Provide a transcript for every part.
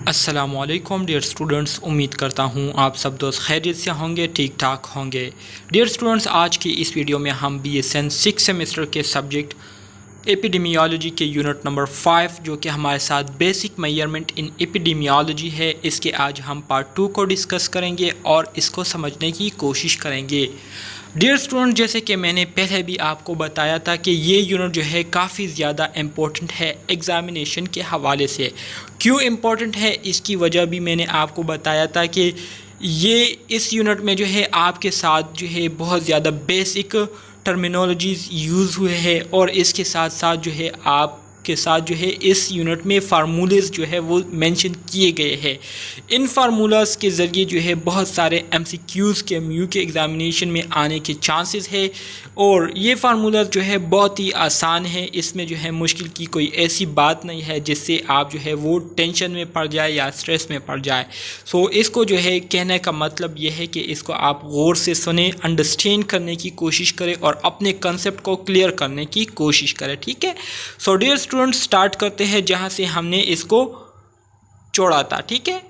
अस्सलामुअलैकुम dear students, उम्मीद करता हूँ आप सब दोस्त खैरियत से होंगे, ठीक ठाक होंगे। डियर स्टूडेंट्स, आज की इस वीडियो में हम BSN 6 सेमेस्टर के सब्जेक्ट एपिडेमियोलॉजी के यूनिट नंबर 5 जो कि हमारे साथ बेसिक मेजरमेंट इन एपिडेमियोलॉजी है, इसके आज हम पार्ट 2 को डिस्कस करेंगे और इसको समझने की कोशिश करेंगे। डियर स्टूडेंट, जैसे कि मैंने पहले भी आपको बताया था कि ये यूनिट जो है काफ़ी ज़्यादा इम्पोर्टेंट है एग्ज़ामिनेशन के हवाले से। क्यों इम्पोर्टेंट है इसकी वजह भी मैंने आपको बताया था कि ये इस यूनिट में जो है आपके साथ जो है बहुत ज़्यादा बेसिक टर्मिनोलॉजीज़ यूज़ हुए हैं और इसके साथ साथ जो है आप के साथ जो है इस यूनिट में फार्मूलेस जो है वो मेंशन किए गए हैं। इन फार्मूलास के ज़रिए जो है बहुत सारे MCQs के MU के एग्ज़ामिनेशन में आने के चांसेस है और ये फार्मूलास जो है बहुत ही आसान है। इसमें जो है मुश्किल की कोई ऐसी बात नहीं है जिससे आप जो है वो टेंशन में पड़ जाए या स्ट्रेस में पड़ जाए। सो इसको जो है कहने का मतलब ये है कि इसको आप गौर से सुने, अंडरस्टैंड करने की कोशिश करें और अपने कंसेप्ट को क्लियर करने की कोशिश करें। ठीक है, सो डियर स्टूडेंट, स्टार्ट करते हैं जहां से हमने इसको छोड़ा था। ठीक है,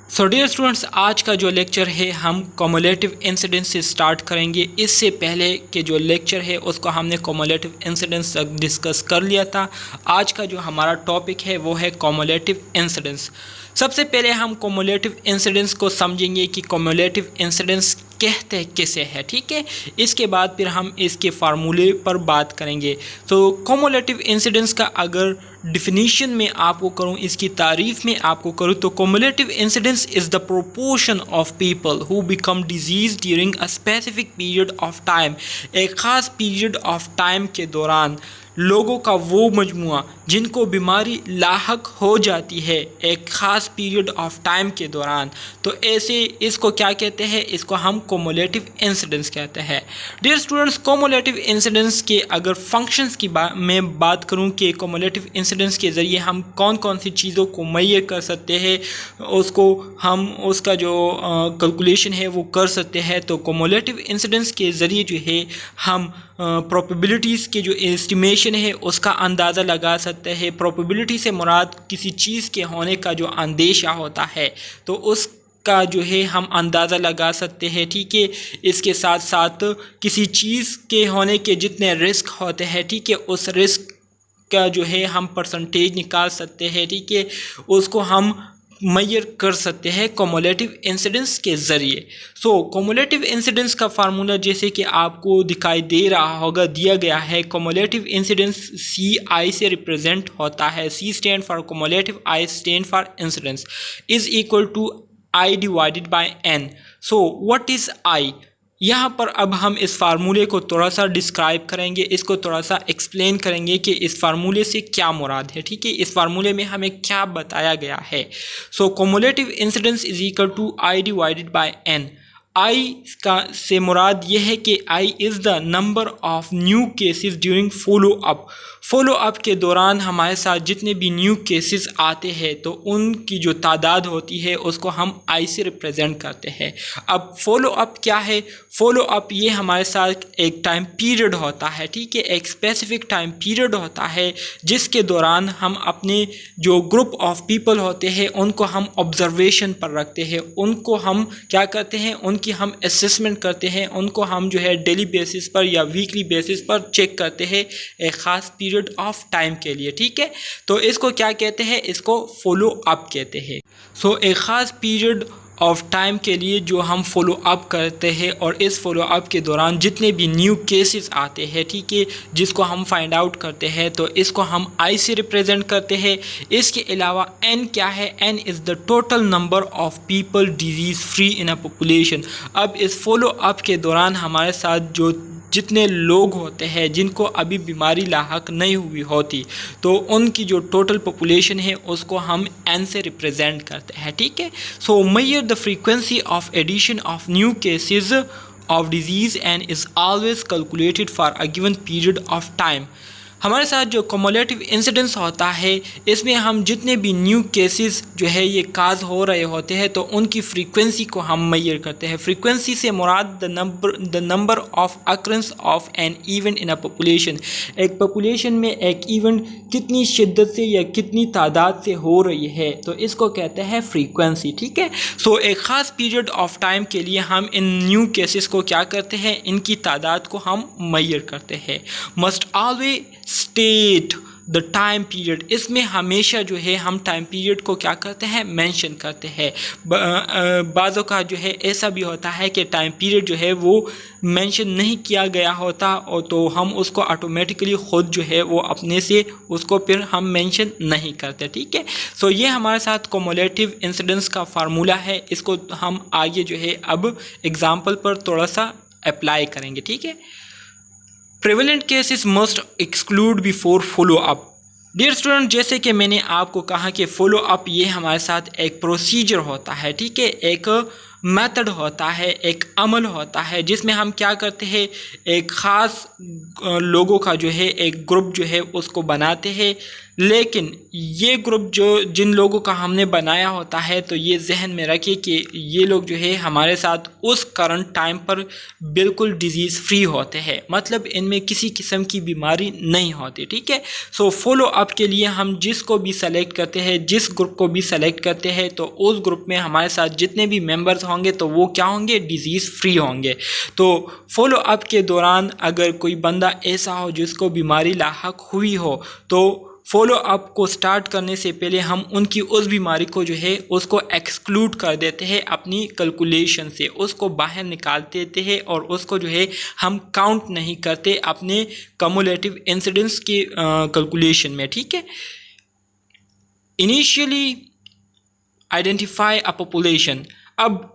सो डियर स्टूडेंट्स, आज का जो लेक्चर है हम कम्युलेटिव इंसिडेंस से स्टार्ट करेंगे। इससे पहले के जो लेक्चर है उसको हमने कम्युलेटिव इंसिडेंस डिस्कस कर लिया था। आज का जो हमारा टॉपिक है वो है कम्युलेटिव इंसिडेंस। सबसे पहले हम कम्युलेटिव इंसिडेंस को समझेंगे कि कम्युलेटिव इंसिडेंस कहते किसे है। ठीक है, इसके बाद फिर हम इसके फार्मूले पर बात करेंगे। तो कम्युलेटिव इंसिडेंस का अगर डिफिनीशन में आपको करूं, इसकी तारीफ में आपको करूं, तो cumulative incidence is the proportion of people who become disease during a specific period of time. एक ख़ास पीरियड ऑफ टाइम के दौरान लोगों का वो मजमुआ जिनको बीमारी लाहक हो जाती है एक ख़ास पीरियड ऑफ टाइम के दौरान, तो ऐसे इसको क्या कहते हैं, इसको हम कम्युलेटिव इंसिडेंस कहते हैं। डियर स्टूडेंट्स, कम्युलेटिव इंसिडेंस के अगर फंक्शंस की मैं बात करूं कि कम्युलेटिव इंसिडेंस के ज़रिए हम कौन कौन सी चीज़ों को मुहैया कर सकते हैं, उसको हम उसका जो कैलकुलेशन है वो कर सकते हैं। तो कम्युलेटिव इंसिडेंस के ज़रिए जो है हम प्रोबेबिलिटीज़ के जो एस्टिमेशन है उसका अंदाज़ा लगा सकते हैं। प्रोबेबिलिटी से मुराद किसी चीज़ के होने का जो अंदेशा होता है तो उसका जो है हम अंदाज़ा लगा सकते हैं। ठीक है, इसके साथ साथ किसी चीज़ के होने के जितने रिस्क होते हैं, ठीक है, उस रिस्क का जो है हम परसेंटेज निकाल सकते हैं। ठीक है, उसको हम मेजर कर सकते हैं कम्युलेटिव इंसिडेंस के ज़रिए। सो कम्युलेटिव इंसिडेंस का फार्मूला जैसे कि आपको दिखाई दे रहा होगा, दिया गया है। कम्युलेटिव इंसिडेंस CI से रिप्रेजेंट होता है। C stand for cumulative, I stand for incidence, is equal to I divided by N। So what is I? यहाँ पर अब हम इस फार्मूले को थोड़ा सा डिस्क्राइब करेंगे, इसको थोड़ा सा एक्सप्लेन करेंगे कि इस फार्मूले से क्या मुराद है। ठीक है, इस फार्मूले में हमें क्या बताया गया है। So cumulative incidence is equal to I divided by N। I का से मुराद ये है कि I is the number of new cases during follow up. Follow up के दौरान हमारे साथ जितने भी न्यू केसेस आते हैं तो उनकी जो तादाद होती है उसको हम I से रिप्रेजेंट करते हैं। अब फॉलो अप क्या है? फॉलो अप ये हमारे साथ एक टाइम पीरियड होता है। ठीक है, एक स्पेसिफिक टाइम पीरियड होता है जिसके दौरान हम अपने जो ग्रुप ऑफ पीपल होते हैं उनको हम ऑब्जर्वेशन पर रखते हैं, उनको हम क्या करते हैं, उनकी हम असेसमेंट करते हैं, उनको हम जो है डेली बेसिस पर या वीकली बेसिस पर चेक करते हैं एक ख़ास पीरियड ऑफ टाइम के लिए। ठीक है, तो इसको क्या कहते हैं, इसको फॉलो अप कहते हैं। सो एक ख़ास पीरियड ऑफ टाइम के लिए जो हम फॉलो अप करते हैं और इस फॉलो अप के दौरान जितने भी न्यू केसेस आते हैं, ठीक है, जिसको हम फाइंड आउट करते हैं तो इसको हम I से रिप्रेजेंट करते हैं। इसके अलावा N क्या है? N is the total number of people disease free in a population. अब इस फॉलो अप के दौरान हमारे साथ जो जितने लोग होते हैं जिनको अभी बीमारी लाहक नहीं हुई होती तो उनकी जो टोटल पॉपुलेशन है उसको हम N से रिप्रेजेंट करते हैं। ठीक है, so measure the frequency of addition of new cases of disease and is always calculated for a given period of time. हमारे साथ जो कम्युलेटिव इंसिडेंस होता है इसमें हम जितने भी न्यू केसेस जो है ये काज हो रहे होते हैं तो उनकी फ्रीक्वेंसी को हम मेजर करते हैं। फ्रीक्वेंसी से मुराद the number of occurrence of an event in a population. एक पॉपुलेशन में एक इवेंट कितनी शिद्दत से या कितनी तादाद से हो रही है तो इसको कहते हैं फ्रीक्वेंसी। ठीक है, सो एक ख़ास पीरियड ऑफ टाइम के लिए हम इन न्यू केसेस को क्या करते हैं, इनकी तादाद को हम मेजर करते हैं। Must always state the time period. इसमें हमेशा जो है हम टाइम पीरियड को क्या करते हैं, मेंशन करते हैं। बाज़ों का जो है ऐसा भी होता है कि टाइम पीरियड जो है वो मेंशन नहीं किया गया होता और तो हम उसको ऑटोमेटिकली ख़ुद जो है वो अपने से उसको फिर हम मेंशन नहीं करते। ठीक है, सो ये हमारे साथ कम्युलेटिव इंसिडेंस का फार्मूला है। इसको हम आगे जो है अब एग्ज़ाम्पल पर थोड़ा सा अप्लाई करेंगे। ठीक है, prevalent cases must exclude before follow up. Dear student, जैसे कि मैंने आपको कहा कि फॉलो अप ये हमारे साथ एक प्रोसीजर होता है। ठीक है, एक मेथड होता है, एक अमल होता है जिसमें हम क्या करते हैं, एक ख़ास लोगों का जो है एक ग्रुप जो है उसको बनाते हैं। लेकिन ये ग्रुप जो जिन लोगों का हमने बनाया होता है तो ये जहन में रखिए कि ये लोग जो है हमारे साथ उस करंट टाइम पर बिल्कुल डिजीज़ फ्री होते हैं, मतलब इनमें किसी किस्म की बीमारी नहीं होती। ठीक है, सो फॉलो अप के लिए हम जिसको भी सेलेक्ट करते हैं, जिस ग्रुप को भी सेलेक्ट करते हैं तो उस ग्रुप में हमारे साथ जितने भी मेंबर्स होंगे तो वो क्या होंगे, डिजीज़ फ्री होंगे। तो फॉलो अप के दौरान अगर कोई बंदा ऐसा हो जिसको बीमारी लाहक हुई हो तो फॉलो अप को स्टार्ट करने से पहले हम उनकी उस बीमारी को जो है उसको एक्सक्लूड कर देते हैं अपनी कैलकुलेशन से, उसको बाहर निकाल देते हैं और उसको जो है हम काउंट नहीं करते अपने कम्युलेटिव इंसिडेंस के कैलकुलेशन में। ठीक है, इनिशियली आइडेंटिफाई अ पॉपुलेशन। अब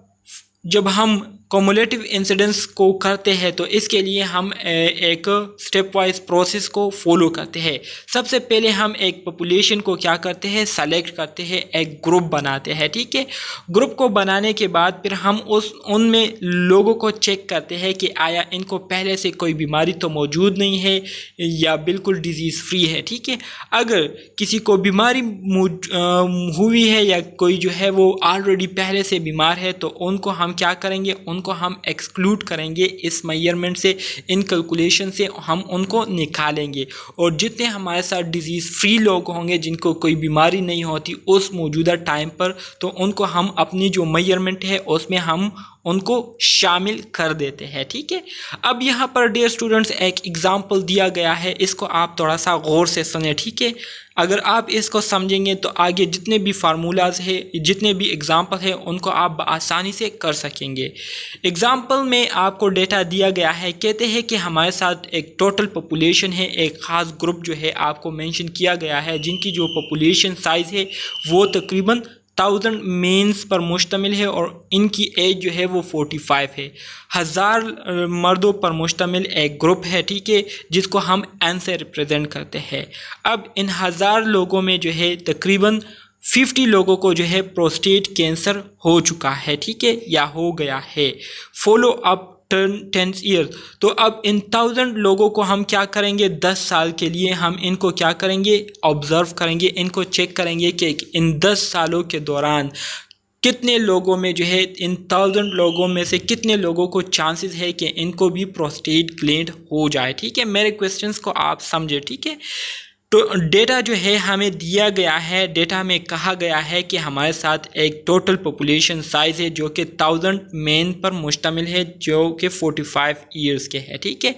जब हम कम्युलेटिव इंसिडेंस को करते हैं तो इसके लिए हम एक स्टेप वाइज प्रोसेस को फॉलो करते हैं। सबसे पहले हम एक पॉपुलेशन को क्या करते हैं, सेलेक्ट करते हैं, एक ग्रुप बनाते हैं। ठीक है, ग्रुप को बनाने के बाद फिर हम उनमें लोगों को चेक करते हैं कि आया इनको पहले से कोई बीमारी तो मौजूद नहीं है या बिल्कुल डिजीज़ फ्री है। ठीक है, अगर किसी को बीमारी हुई है या कोई जो है वो ऑलरेडी पहले से बीमार है तो उनको हम क्या करेंगे, उनको हम एक्सक्लूड करेंगे इस मेजरमेंट से, इन कैलकुलेशन से हम उनको निकालेंगे। और जितने हमारे साथ डिजीज़ फ्री लोग होंगे जिनको कोई बीमारी नहीं होती उस मौजूदा टाइम पर तो उनको हम अपनी जो मेजरमेंट है उसमें हम उनको शामिल कर देते हैं। ठीक है, अब यहाँ पर डियर स्टूडेंट्स एक एग्ज़ाम्पल दिया गया है, इसको आप थोड़ा सा गौर से सुने। ठीक है, अगर आप इसको समझेंगे तो आगे जितने भी फार्मूलाज है, जितने भी एग्ज़ाम्पल है उनको आप आसानी से कर सकेंगे। एग्ज़ाम्पल में आपको डेटा दिया गया है, कहते हैं कि हमारे साथ एक टोटल पॉपुलेशन है, एक ख़ास ग्रुप जो है आपको मेंशन किया गया है जिनकी जो पॉपुलेशन साइज़ है वो तकरीबन 1000 मेंस पर मुश्तमिल है और इनकी एज जो है वो 45 है। 1000 मर्दों पर मुश्तमिल एक ग्रुप है। ठीक है, जिसको हम एन से रिप्रेजेंट करते हैं। अब इन 1000 लोगों में जो है तकरीबन 50 लोगों को जो है प्रोस्टेट कैंसर हो चुका है। ठीक है, या हो गया है। Follow up 10 year. तो अब इन 1000 लोगों को हम क्या करेंगे, 10 साल के लिए हम इनको क्या करेंगे, ऑब्ज़र्व करेंगे, इनको चेक करेंगे कि इन 10 सालों के दौरान कितने लोगों में जो है, इन 1000 लोगों में से कितने लोगों को चांसेस है कि इनको भी प्रोस्टेट ग्लैंड हो जाए। ठीक है, मेरे क्वेश्चंस को आप समझे। ठीक है, तो डेटा जो है हमें दिया गया है, डेटा में कहा गया है कि हमारे साथ एक टोटल पॉपुलेशन साइज़ है जो कि 1000 मेन पर मुश्तमिल है जो कि 45 ईयर्स के है। ठीक है,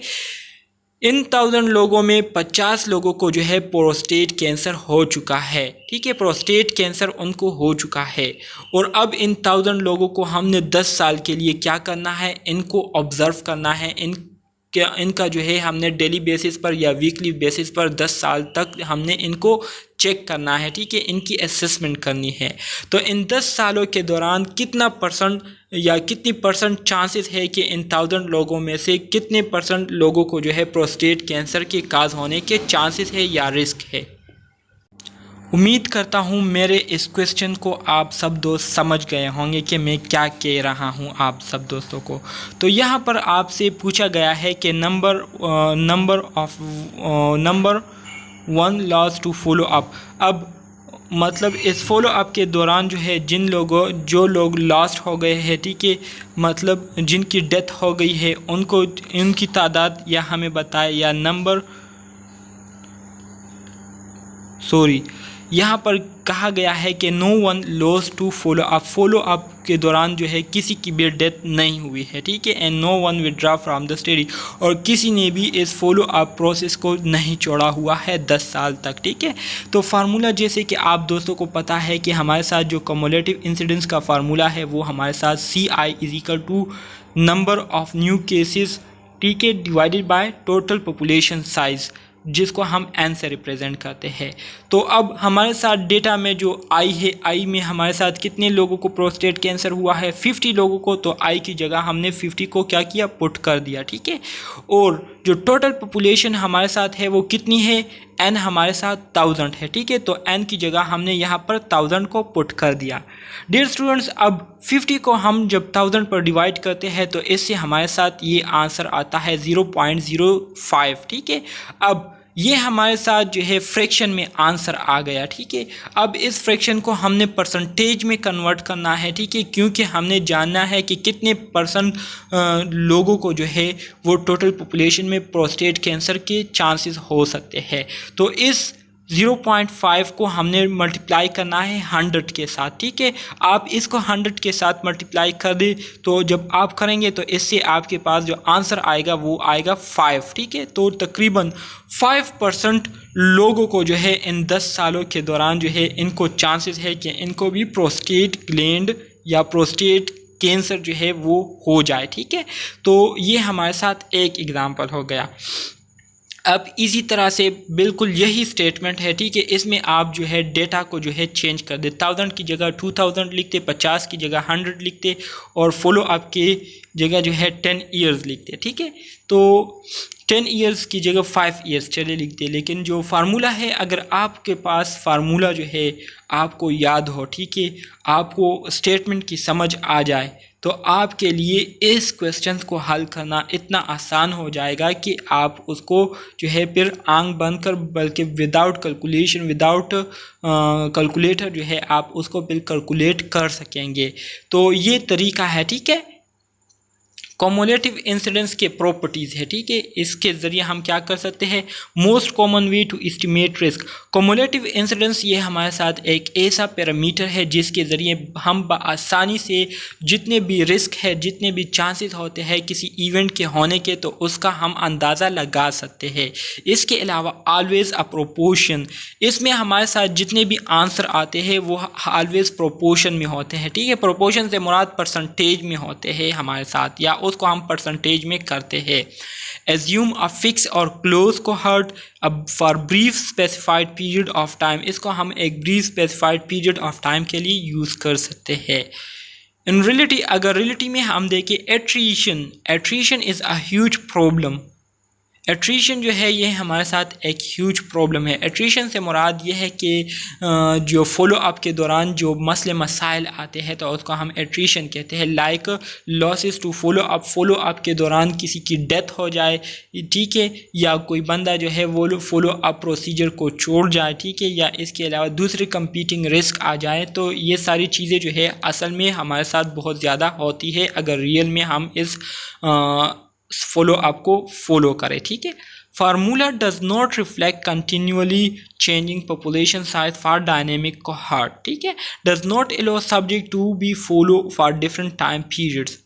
इन 1000 लोगों में 50 लोगों को जो है प्रोस्टेट कैंसर हो चुका है। ठीक है, प्रोस्टेट कैंसर उनको हो चुका है और अब इन 1000 लोगों को हमने 10 साल के लिए क्या करना है, इनको ऑब्ज़र्व करना है। इनका जो है हमने डेली बेसिस पर या वीकली बेसिस पर 10 साल तक हमने इनको चेक करना है। ठीक है, इनकी असेसमेंट करनी है। तो इन 10 सालों के दौरान कितना परसेंट या कितनी परसेंट चांसेस है कि इन 1000 लोगों में से कितने परसेंट लोगों को जो है प्रोस्टेट कैंसर के काज होने के चांसेस है या रिस्क है। उम्मीद करता हूँ मेरे इस क्वेश्चन को आप सब दोस्त समझ गए होंगे कि मैं क्या कह रहा हूँ आप सब दोस्तों को। तो यहाँ पर आपसे पूछा गया है कि number one loss to follow up. अब मतलब इस फॉलो अप के दौरान जो है जो लोग लॉस्ट हो गए हैं, ठीक है, मतलब जिनकी डेथ हो गई है, उनको उनकी तादाद या हमें बताए या नंबर, यहाँ पर कहा गया है कि no one loss to follow up. Follow up के दौरान जो है किसी की भी डेथ नहीं हुई है, ठीक है, and no one withdraw from the study, और किसी ने भी इस फॉलो अप प्रोसेस को नहीं छोड़ा हुआ है 10 साल तक, ठीक है। तो फार्मूला जैसे कि आप दोस्तों को पता है कि हमारे साथ जो कम्युलेटिव इंसिडेंस का फार्मूला है वो हमारे साथ CI is equal to number of new cases, ठीक है, divided by total population size, जिसको हम n से रिप्रेजेंट करते हैं। तो अब हमारे साथ डेटा में जो I है, I में हमारे साथ कितने लोगों को प्रोस्टेट कैंसर हुआ है, 50 लोगों को, तो I की जगह हमने 50 को क्या किया, पुट कर दिया, ठीक है। और जो टोटल पॉपुलेशन हमारे साथ है वो कितनी है, n हमारे साथ 1000 है, ठीक है, तो n की जगह हमने यहाँ पर 1000 को पुट कर दिया। डियर स्टूडेंट्स, अब 50 को हम जब 1000 पर डिवाइड करते हैं तो इससे हमारे साथ ये आंसर आता है 0.05, ठीक है। अब ये हमारे साथ जो है फ्रैक्शन में आंसर आ गया, ठीक है। अब इस फ्रैक्शन को हमने परसेंटेज में कन्वर्ट करना है, ठीक है, क्योंकि हमने जानना है कि कितने परसेंट लोगों को जो है वो टोटल पॉपुलेशन में प्रोस्टेट कैंसर के चांसेस हो सकते हैं। तो इस 0.5 को हमने मल्टीप्लाई करना है 100 के साथ, ठीक है। आप इसको 100 के साथ मल्टीप्लाई कर दें तो जब आप करेंगे तो इससे आपके पास जो आंसर आएगा वो आएगा 5, ठीक है। तो तकरीबन 5% लोगों को जो है इन 10 सालों के दौरान जो है इनको चांसेस है कि इनको भी प्रोस्टेट ग्लैंड या प्रोस्टेट कैंसर जो है वो हो जाए, ठीक है। तो ये हमारे साथ एक एग्जाम्पल हो गया। अब इसी तरह से बिल्कुल यही स्टेटमेंट है, ठीक है, इसमें आप जो है डेटा को जो है चेंज कर दे, 1000 की जगह 2000 लिखते, 50 की जगह 100 लिखते, और फॉलो अप की जगह जो है 10 ईयर्स लिखते, ठीक है। तो 10 ईयर्स की जगह 5 ईयर्स चले लिखते, लेकिन जो फार्मूला है, अगर आपके पास फार्मूला जो है आपको याद हो, ठीक है, आपको स्टेटमेंट की समझ आ जाए, तो आपके लिए इस क्वेश्चन को हल करना इतना आसान हो जाएगा कि आप उसको जो है फिर आंख बंद कर, बल्कि विदाउट कैलकुलेशन, विदाउट कैलकुलेटर जो है आप उसको फिर कैलकुलेट कर सकेंगे। तो ये तरीका है, ठीक है। कॉमुलेटिव इंसिडेंस के प्रॉपर्टीज़ है, ठीक है, इसके ज़रिए हम क्या कर सकते हैं, most common way to estimate risk. Cumulative incidence ये हमारे साथ एक ऐसा पैरामीटर है जिसके ज़रिए हम आसानी से जितने भी रिस्क है, जितने भी चांसेस होते हैं किसी इवेंट के होने के, तो उसका हम अंदाज़ा लगा सकते हैं। इसके अलावा ऑलवेज़ अ प्रोपोर्शन, इसमें हमारे साथ जितने भी आंसर आते हैं वो ऑलवेज़ प्रोपोर्शन में होते हैं, ठीक है। प्रोपोर्शन से मुराद परसेंटेज में होते हैं हमारे साथ, या उसको हम परसेंटेज में करते हैं। एज्यूम अ फिक्स और close cohort for brief specified period of time, इसको हम एक brief specified period of time के लिए यूज़ कर सकते हैं। इन रियलिटी, अगर रियलिटी में हम देखें, attrition is a huge problem. Attrition जो है ये हमारे साथ एक ह्यूज प्रॉब्लम है। एट्रीशन से मुराद ये है कि जो फॉलो अप के दौरान जो मसले मसाइल आते हैं तो उसको हम एट्रीशन कहते हैं। Like losses to follow up के दौरान किसी की डेथ हो जाए, ठीक है, या कोई बंदा जो है वो फॉलो अप प्रोसीजर को छोड़ जाए, ठीक है, या इसके अलावा दूसरे कंपीटिंग रिस्क आ जाए। तो ये सारी चीज़ें जो है असल में हमारे साथ बहुत ज़्यादा होती है अगर रियल में हम इस फॉलो अप को फॉलो करें, ठीक है। Formula does not reflect continuously changing population size for dynamic cohort, ठीक है। Does not allow subject to be follow for different time periods.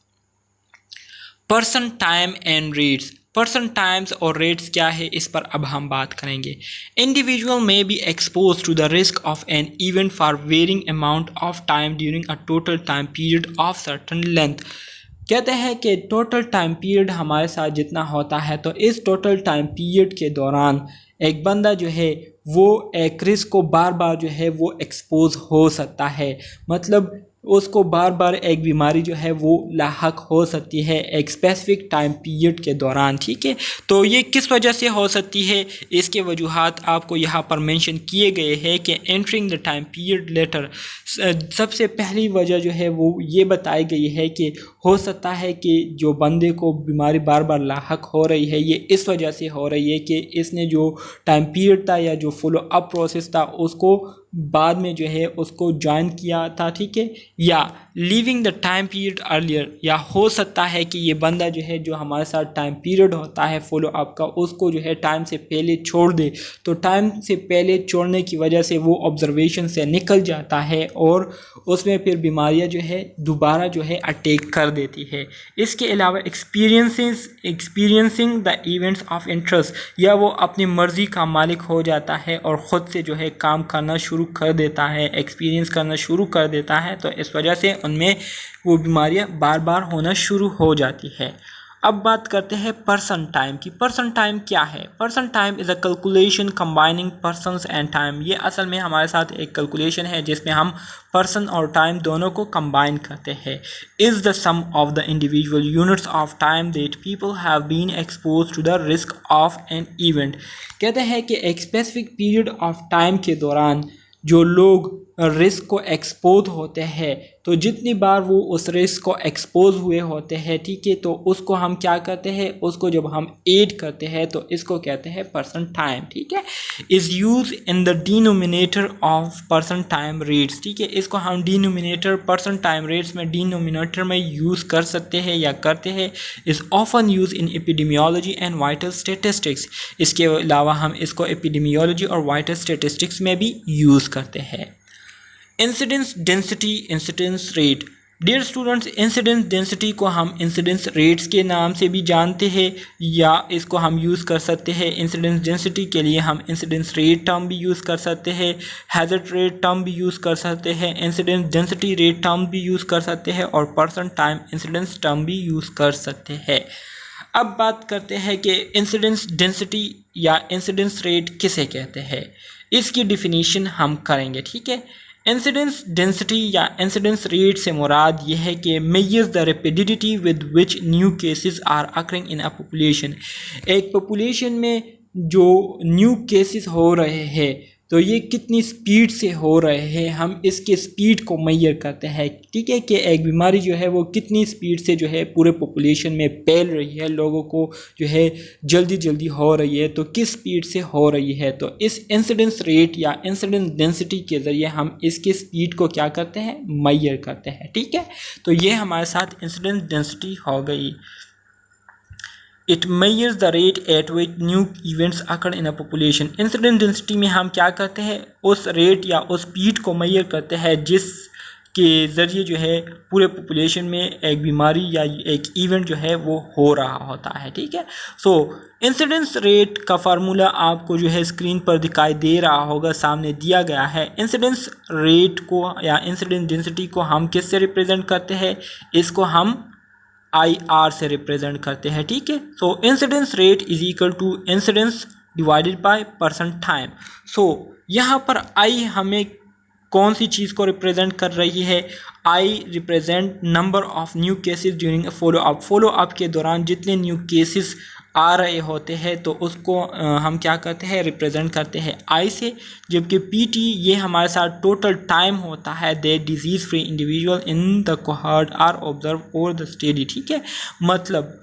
Person time and rates, person times और rates क्या है, इस पर अब हम बात करेंगे। इंडिविजुअल में be expose to the risk of an event for varying amount of time during a total time period of certain length. कहते हैं कि टोटल टाइम पीरियड हमारे साथ जितना होता है, तो इस टोटल टाइम पीरियड के दौरान एक बंदा जो है वो एक रिस्क को बार बार जो है वो एक्सपोज हो सकता है। मतलब उसको बार बार एक बीमारी जो है वो लाहक हो सकती है एक स्पेसिफिक टाइम पीरियड के दौरान, ठीक है। तो ये किस वजह से हो सकती है, इसके वजूहात आपको यहाँ पर मेंशन किए गए हैं कि entering the time period later. सबसे पहली वजह जो है वो ये बताई गई है कि हो सकता है कि जो बंदे को बीमारी बार बार लाहक हो रही है ये इस वजह से हो रही है कि इसने जो टाइम पीरियड था या जो फॉलो अप प्रोसेस था उसको बाद में जो है उसको ज्वाइन किया था, ठीक है, या leaving the time period earlier, या हो सकता है कि ये बंदा जो है जो हमारे साथ टाइम पीरियड होता है फॉलो अप का उसको जो है टाइम से पहले छोड़ दे। तो टाइम से पहले छोड़ने की वजह से वो ऑब्जर्वेशन से निकल जाता है और उसमें फिर बीमारियां जो है दोबारा जो है अटैक कर देती है। इसके अलावा experiencing the events of interest, या वो अपनी मर्ज़ी का मालिक हो जाता है और ख़ुद से जो है काम करना शुरू कर देता है, एक्सपीरियंस करना शुरू कर देता है। तो इस वजह से उनमें वो बीमारियां बार बार होना शुरू हो जाती है। अब बात करते हैं पर्सन टाइम की। पर्सन टाइम क्या है? Person time is a calculation combining persons and time. ये असल में हमारे साथ एक कैलकुलेशन है जिसमें हम पर्सन और टाइम दोनों को कंबाइन करते हैं। Is the sum of the individual units of time that people have been expose to the risk of an event. कहते हैं कि एक स्पेसिफिक पीरियड ऑफ टाइम के दौरान जो लोग रिस्क को एक्सपोज होते हैं, तो जितनी बार वो उस रिस्क को एक्सपोज हुए होते हैं, ठीक है, तो उसको हम क्या करते हैं, उसको जब हम ऐड करते हैं तो इसको कहते हैं पर्सन टाइम, ठीक है। Is use in the denominator of person time rates, ठीक है, इसको हम डिनोमिनेटर पर्सन टाइम रेट्स में डिनोमिनेटर में यूज़ कर सकते हैं या करते हैं। Is often use in epidemiology and vital statistics. इसके अलावा हम इसको एपिडेमियोलॉजी और वाइटल स्टेटिस्टिक्स में भी यूज़ करते हैं। Incidence density, incidence rate. Dear students, incidence density को हम इंसिडेंस रेट्स के नाम से भी जानते हैं या इसको हम यूज़ कर सकते हैं। इंसिडेंस डेंसिटी के लिए हम इंसिडेंस रेट टर्म भी यूज़ कर सकते हैं, हैज़र्ड रेट टर्म भी यूज़ कर सकते हैं, इंसिडेंस डेंसिटी रेट टर्म भी यूज़ कर सकते हैं और पर्सन टाइम इंसिडेंस टर्म भी यूज़ कर सकते हैं। अब बात करते हैं कि इंसिडेंस डेंसिटी या इंसिडेंस रेट किसे कहते हैं, इसकी डिफिनीशन हम करेंगे, ठीक है। इंसिडेंस डेंसिटी या इंसिडेंस रेट से मुराद यह है कि measures the rapidity with which new cases are occurring in a population. एक पॉपुलेशन में जो न्यू केसेस हो रहे हैं तो ये कितनी स्पीड से हो रहे हैं, हम इसके स्पीड को मेजर करते हैं, ठीक है, कि एक बीमारी जो है वो कितनी स्पीड से जो है पूरे पॉपुलेशन में फैल रही है, लोगों को जो है जल्दी जल्दी हो रही है, तो किस स्पीड से हो रही है। तो इस इंसिडेंस रेट या इंसिडेंस डेंसिटी के ज़रिए हम इसके स्पीड को क्या करते हैं, मेजर करते हैं, ठीक है। तो ये हमारे साथ इंसिडेंस डेंसिटी हो गई। It measures the rate at which new events occur in a population. Incident density में हम क्या करते हैं, उस रेट या उस स्पीड को मेजर करते हैं जिसके ज़रिए जो है पूरे पॉपुलेशन में एक बीमारी या एक इवेंट जो है वो हो रहा होता है, ठीक है। सो इंसिडेंस रेट का फार्मूला आपको जो है स्क्रीन पर दिखाई दे रहा होगा, सामने दिया गया है। इंसिडेंस रेट को या इंसिडेंस डेंसिटी को हम किससे रिप्रेजेंट करते हैं, इसको हम IR से रिप्रेजेंट करते हैं, ठीक है। So incidence rate is equal to incidence divided by person time. So यहाँ पर I हमें कौन सी चीज़ को रिप्रेजेंट कर रही है, I represent number of new cases during follow up. Follow up के दौरान जितने न्यू केसेस आ रहे होते हैं तो उसको हम क्या करते हैं, रिप्रेजेंट करते हैं I से। जबकि PT ये हमारे साथ टोटल टाइम होता है that disease free individual in the cohort are observe over the study, ठीक है। मतलब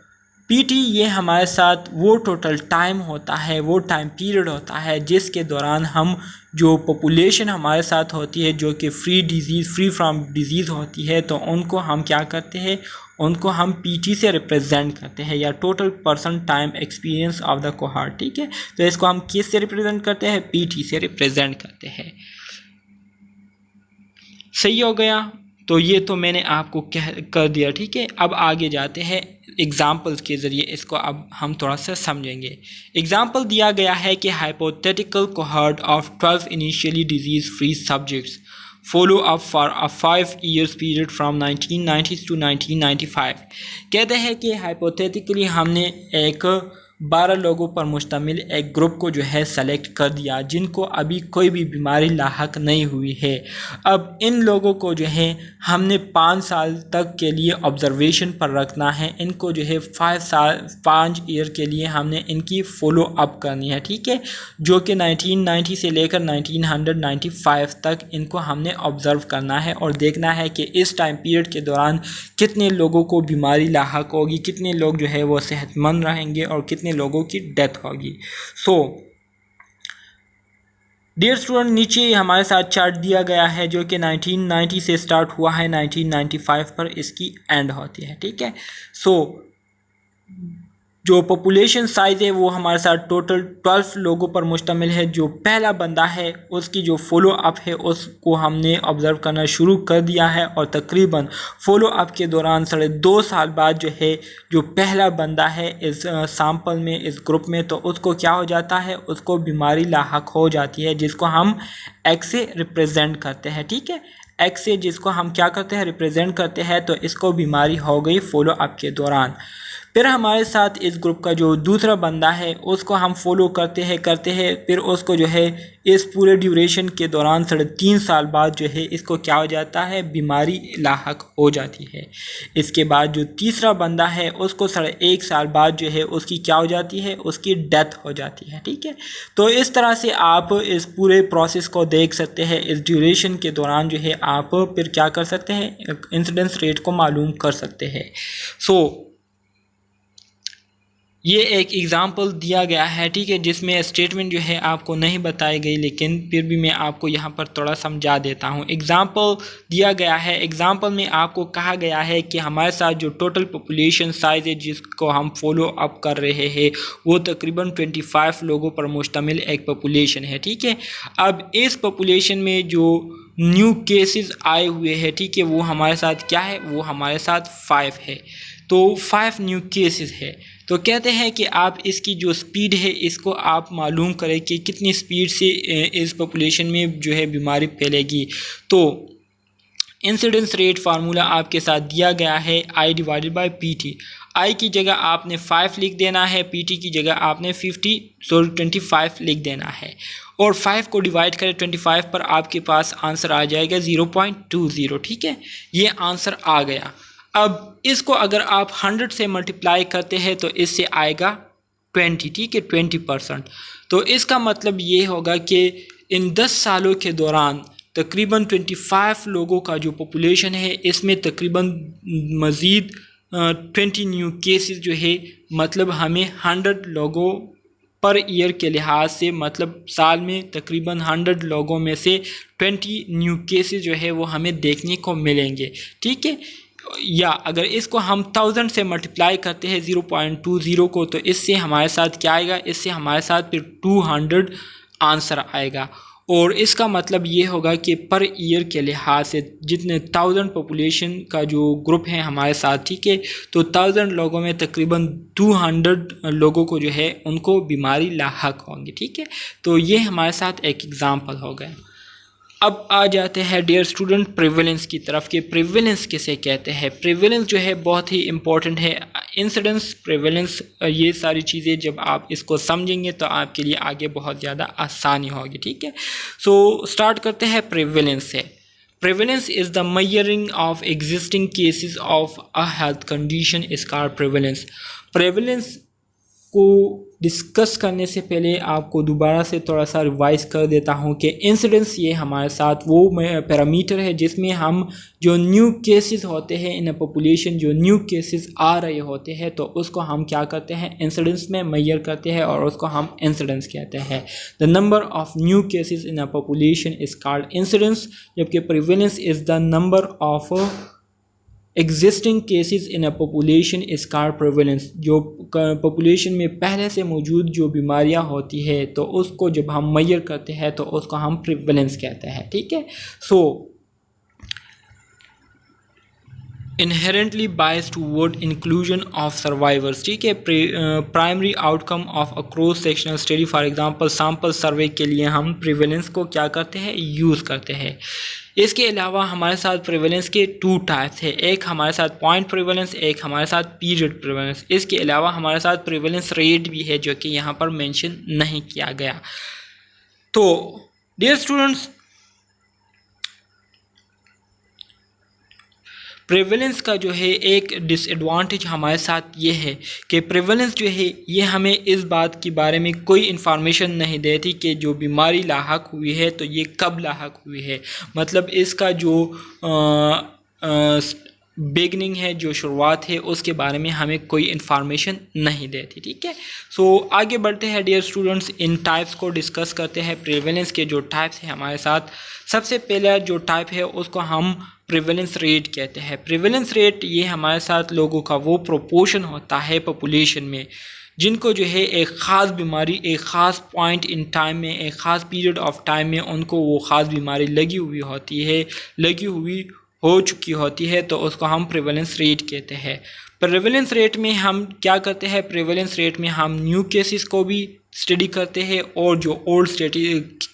PT ये हमारे साथ वो टोटल टाइम होता है, वो टाइम पीरियड होता है जिसके दौरान हम जो पॉपुलेशन हमारे साथ होती है जो कि फ्री फ्रॉम डिजीज़ होती है, तो उनको हम क्या करते हैं, उनको हम PT से रिप्रेजेंट करते हैं या total person time experience of the cohort, ठीक है। तो इसको हम किस से रिप्रेजेंट करते हैं, PT से रिप्रेजेंट करते हैं। सही हो गया। तो ये तो मैंने आपको कर दिया, ठीक है। अब आगे जाते हैं एग्जाम्पल्स के ज़रिए, इसको अब हम थोड़ा सा समझेंगे। एग्जाम्पल दिया गया है कि hypothetical cohort of 12 initially disease free subjects follow up for a 5 years period from 1990 to 1995। कहते हैं कि हाइपोथेटिकली हमने एक 12 लोगों पर मुश्तमिल एक ग्रुप को जो है सेलेक्ट कर दिया जिनको अभी कोई भी बीमारी लाहक नहीं हुई है। अब इन लोगों को जो है हमने 5 साल तक के लिए ऑब्जर्वेशन पर रखना है। इनको जो है 5 ईयर के लिए हमने इनकी फॉलो अप करनी है, ठीक है, जो कि 1990 से लेकर 1995 तक इनको हमने ऑब्ज़र्व करना है और देखना है कि इस टाइम पीरियड के दौरान कितने लोगों को बीमारी लाहक होगी, कितने लोग जो है वो सेहतमंद रहेंगे और कितने लोगों की डेथ होगी। सो डियर स्टूडेंट, नीचे हमारे साथ चार्ट दिया गया है जो कि 1990 से स्टार्ट हुआ है, 1995 पर इसकी एंड होती है, ठीक है। सो जो पॉपुलेशन साइज़ है वो हमारे साथ टोटल 12 लोगों पर मुश्तमिल है। जो पहला बंदा है उसकी जो फॉलो अप है उसको हमने ऑब्ज़र्व करना शुरू कर दिया है और तकरीबन फॉलो अप के दौरान 2.5 साल बाद जो है जो पहला बंदा है इस सैंपल में, इस ग्रुप में, तो उसको क्या हो जाता है, उसको बीमारी लाहक हो जाती है जिसको हम एक्स से रिप्रेजेंट करते हैं, ठीक है। एक्स से जिसको हम क्या करते हैं, रिप्रेजेंट करते हैं, तो इसको बीमारी हो गई फॉलो अप के दौरान। फिर हमारे साथ इस ग्रुप का जो दूसरा बंदा है उसको हम फॉलो करते हैं फिर उसको जो है इस पूरे ड्यूरेशन के दौरान 3.5 साल बाद जो है इसको क्या हो जाता है, बीमारी लाहक हो जाती है। इसके बाद जो तीसरा बंदा है उसको 1.5 साल बाद जो है उसकी क्या हो जाती है, उसकी डेथ हो जाती है, ठीक है। तो इस तरह से आप इस पूरे प्रोसेस को देख सकते हैं। इस ड्यूरेशन के दौरान जो है आप फिर क्या कर सकते हैं, इंसिडेंस रेट को मालूम कर सकते हैं। सो ये एक एग्ज़ाम्पल दिया गया है, ठीक है, जिसमें स्टेटमेंट जो है आपको नहीं बताई गई, लेकिन फिर भी मैं आपको यहाँ पर थोड़ा समझा देता हूँ। एग्ज़ाम्पल दिया गया है, एग्ज़ाम्पल में आपको कहा गया है कि हमारे साथ जो टोटल पॉपुलेशन साइज़ है जिसको हम फॉलो अप कर रहे हैं वो तकरीबन 25 लोगों पर मुश्तमिल एक पॉपुलेशन है, ठीक है। अब इस पॉपुलेशन में जो न्यू केसेस आए हुए हैं, ठीक है, वो हमारे साथ क्या है, वो हमारे साथ 5 है। तो 5 न्यू केसेस है। तो कहते हैं कि आप इसकी जो स्पीड है इसको आप मालूम करें कि कितनी स्पीड से इस पॉपुलेशन में जो है बीमारी फैलेगी। तो इंसिडेंस रेट फार्मूला आपके साथ दिया गया है I divided bye PT। I की जगह आपने 5 लिख देना है, PT की जगह आपने 25 लिख देना है और 5 को डिवाइड करें 25 पर, आपके पास आंसर आ जाएगा 0.20, ठीक है, ये आंसर आ गया। अब इसको अगर आप 100 से मल्टीप्लाई करते हैं तो इससे आएगा 20, ठीक है, 20%। तो इसका मतलब ये होगा कि इन 10 सालों के दौरान तकरीबन 25 लोगों का जो पॉपुलेशन है इसमें तकरीबन मज़ीद 20 न्यू केसेस जो है, मतलब हमें 100 लोगों पर ईयर के लिहाज से, मतलब साल में तकरीबन 100 लोगों में से 20 न्यू केसेस जो है वो हमें देखने को मिलेंगे, ठीक है। या अगर इसको हम 1000 से मल्टीप्लाई करते हैं 0.20 को, तो इससे हमारे साथ क्या आएगा, इससे हमारे साथ फिर 200 आंसर आएगा। और इसका मतलब ये होगा कि पर ईयर के लिहाज से जितने 1000 पॉपुलेशन का जो ग्रुप है हमारे साथ, ठीक है, तो 1000 लोगों में तकरीबन 200 लोगों को जो है उनको बीमारी लाहक होंगी, ठीक है। तो ये हमारे साथ एक एग्ज़ाम्पल हो गया। अब आ जाते हैं डियर स्टूडेंट प्रिवेलेंस की तरफ कि प्रिवेलेंस किसे कहते हैं। प्रिवेलेंस जो है बहुत ही इम्पॉर्टेंट है। इंसिडेंस, प्रिवेलेंस, ये सारी चीज़ें जब आप इसको समझेंगे तो आपके लिए आगे बहुत ज़्यादा आसानी होगी, ठीक है। सो स्टार्ट करते हैं प्रिवेलेंस से। Prevalence is the measuring of existing cases of a health condition is called prevalence. Prevalence को डिस्कस करने से पहले आपको दोबारा से थोड़ा सा रिवाइज कर देता हूँ कि इंसिडेंस ये हमारे साथ वो पैरामीटर है जिसमें हम जो न्यू केसेस होते हैं इन अ पॉपुलेशन, जो न्यू केसेस आ रहे होते हैं तो उसको हम क्या करते हैं, इंसिडेंस में मेजर करते हैं और उसको हम इंसिडेंस कहते हैं। The number of new cases in a population is called incidence, जबकि prevalence is the number of existing cases in a population is called prevalence. जो पॉपुलेशन में पहले से मौजूद जो बीमारियां होती है तो उसको जब हम मेजर करते हैं तो उसको हम प्रिवेलेंस कहते हैं, ठीक है। So inherently bias toward inclusion of survivors, ठीक है। Primary outcome of a cross sectional study, for example sample survey के लिए हम प्रिवेलेंस को क्या करते हैं, यूज़ करते हैं। इसके अलावा हमारे साथ प्रिवेलेंस के 2 टाइप्स है, एक हमारे साथ पॉइंट प्रिवेलेंस, एक हमारे साथ पीरियड प्रिवेलेंस। इसके अलावा हमारे साथ प्रिवेलेंस रेट भी है जो कि यहाँ पर मेंशन नहीं किया गया। तो डियर स्टूडेंट्स, प्रेवलेंस का जो है एक डिसएडवांटेज हमारे साथ ये है कि प्रेवलेंस जो है ये हमें इस बात के बारे में कोई इन्फॉर्मेशन नहीं देती कि जो बीमारी लाहक हुई है तो ये कब लाहक हुई है, मतलब इसका जो बिगनिंग है, जो शुरुआत है, उसके बारे में हमें कोई इन्फॉर्मेशन नहीं देती, ठीक है। सो आगे बढ़ते हैं डियर स्टूडेंट्स, इन टाइप्स को डिस्कस करते हैं। प्रेवलेंस के जो टाइप्स हैं हमारे साथ, सबसे पहला जो टाइप है उसको हम प्रिवेलेंस रेट कहते हैं। प्रिवेलेंस रेट ये हमारे साथ लोगों का वो प्रोपोर्शन होता है पॉपुलेशन में जिनको जो है एक ख़ास बीमारी एक ख़ास पॉइंट इन टाइम में, एक ख़ास पीरियड ऑफ टाइम में उनको वो ख़ास बीमारी लगी हुई होती है, लगी हुई हो चुकी होती है, तो उसको हम प्रिवेलेंस रेट कहते हैं। प्रिवेलेंस रेट में हम क्या करते हैं, प्रिवेलेंस रेट में हम न्यू केसेस को भी स्टडी करते हैं और जो ओल्ड